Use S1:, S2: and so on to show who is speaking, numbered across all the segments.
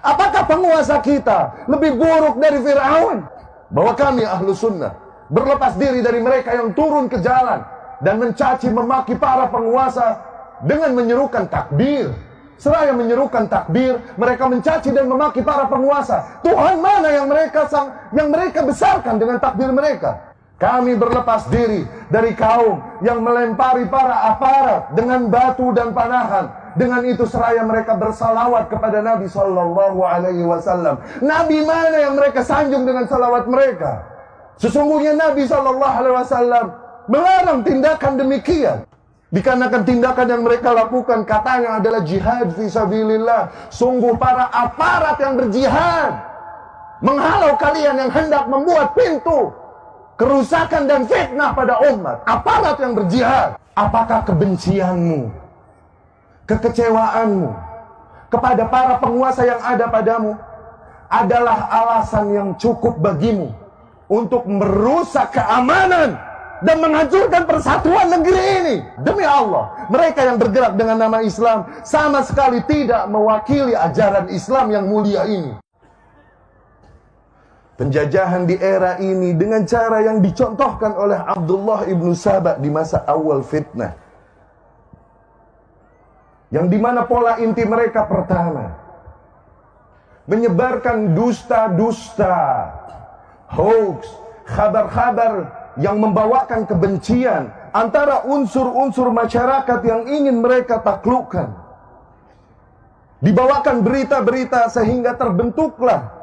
S1: Apakah penguasa kita lebih buruk dari Fir'aun? Bahwa kami ahlu sunnah berlepas diri dari mereka yang turun ke jalan dan mencaci memaki para penguasa dengan menyerukan takbir. Seraya menyerukan takbir, mereka mencaci dan memaki para penguasa. Tuhan mana yang mereka besarkan dengan takbir mereka? Kami berlepas diri dari kaum yang melempari para aparat dengan batu dan panahan. Dengan itu seraya mereka bersalawat kepada Nabi Sallallahu Alaihi Wasallam. Nabi mana yang mereka sanjung dengan salawat mereka? Sesungguhnya Nabi Sallallahu Alaihi Wasallam melarang tindakan demikian. Dikarenakan tindakan yang mereka lakukan katanya adalah jihad fisabilillah. Sungguh para aparat yang berjihad menghalau kalian yang hendak membuat pintu kerusakan dan fitnah pada umat. Aparat yang berjihad. Apakah kebencianmu, kekecewaanmu kepada para penguasa yang ada padamu adalah alasan yang cukup bagimu untuk merusak keamanan dan menghancurkan persatuan negeri ini? Demi Allah, mereka yang bergerak dengan nama Islam sama sekali tidak mewakili ajaran Islam yang mulia ini. Penjajahan di era ini dengan cara yang dicontohkan oleh Abdullah ibnu Saba di masa awal fitnah, yang dimana pola inti mereka pertama menyebarkan dusta-dusta, hoax, kabar-kabar yang membawakan kebencian antara unsur-unsur masyarakat yang ingin mereka taklukkan. Dibawakan berita-berita sehingga terbentuklah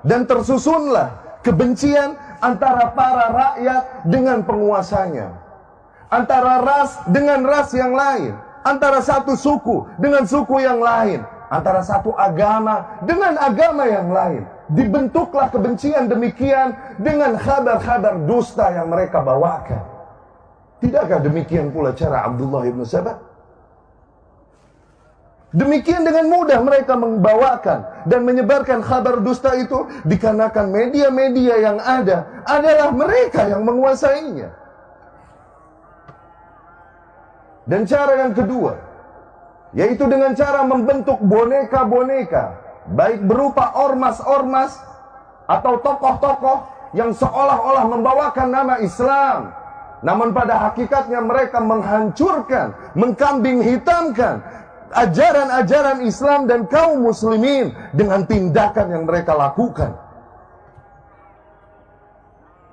S1: dan tersusunlah kebencian antara para rakyat dengan penguasanya, antara ras dengan ras yang lain, antara satu suku dengan suku yang lain, antara satu agama dengan agama yang lain. Dibentuklah kebencian demikian dengan kabar-kabar dusta yang mereka bawakan. Tidakkah demikian pula cara Abdullah ibnu Saba? Demikian dengan mudah mereka membawakan dan menyebarkan kabar dusta itu dikarenakan media-media yang ada adalah mereka yang menguasainya. Dan cara yang kedua, yaitu dengan cara membentuk boneka-boneka, baik berupa ormas-ormas atau tokoh-tokoh yang seolah-olah membawakan nama Islam, namun pada hakikatnya mereka menghancurkan, mengkambing hitamkan ajaran-ajaran Islam dan kaum muslimin dengan tindakan yang mereka lakukan.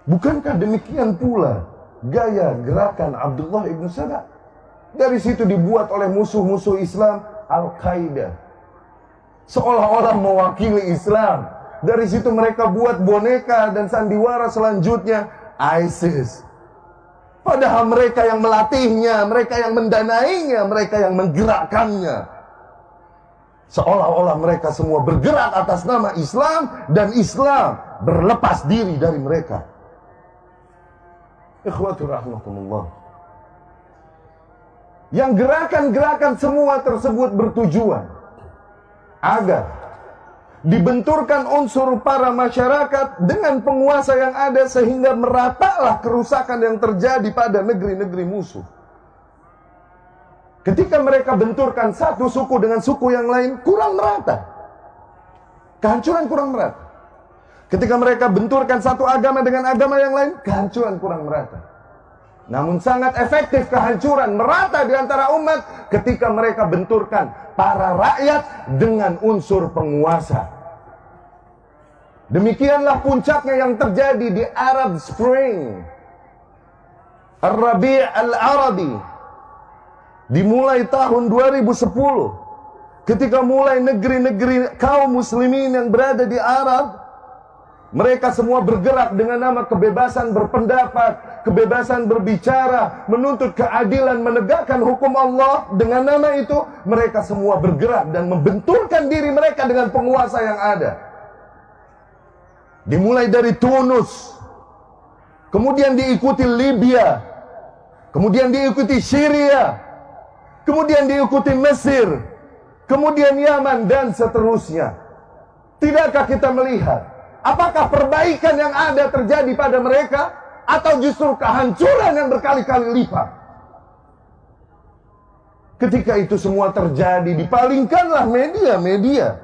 S1: Bukankah demikian pula gaya gerakan Abdullah ibnu Saba? Dari situ dibuat oleh musuh-musuh Islam Al-Qaeda, seolah-olah mewakili Islam. Dari situ mereka buat boneka dan sandiwara selanjutnya ISIS. Padahal mereka yang melatihnya, mereka yang mendanainya, mereka yang menggerakkannya. Seolah-olah mereka semua bergerak atas nama Islam dan Islam berlepas diri dari mereka. Ikhwatul rahmatullah. Yang gerakan-gerakan semua tersebut bertujuan agar dibenturkan unsur para masyarakat dengan penguasa yang ada sehingga meratalah kerusakan yang terjadi pada negeri-negeri musuh. Ketika mereka benturkan satu suku dengan suku yang lain, kurang merata. Kehancuran kurang merata. Ketika mereka benturkan satu agama dengan agama yang lain, kehancuran kurang merata. Namun sangat efektif kehancuran merata di antara umat ketika mereka benturkan para rakyat dengan unsur penguasa. Demikianlah puncaknya yang terjadi di Arab Spring, Ar-Rabi' Al-Arabi, dimulai tahun 2010, ketika mulai negeri-negeri kaum muslimin yang berada di Arab, mereka semua bergerak dengan nama kebebasan berpendapat, kebebasan berbicara, menuntut keadilan, menegakkan hukum Allah. Dengan nama itu, mereka semua bergerak dan membenturkan diri mereka dengan penguasa yang ada. Dimulai dari Tunus, kemudian diikuti Libya, kemudian diikuti Syria, kemudian diikuti Mesir, kemudian Yaman, dan seterusnya. Tidakkah kita melihat apakah perbaikan yang ada terjadi pada mereka atau justru kehancuran yang berkali-kali lipat? Ketika itu semua terjadi, dipalingkanlah media-media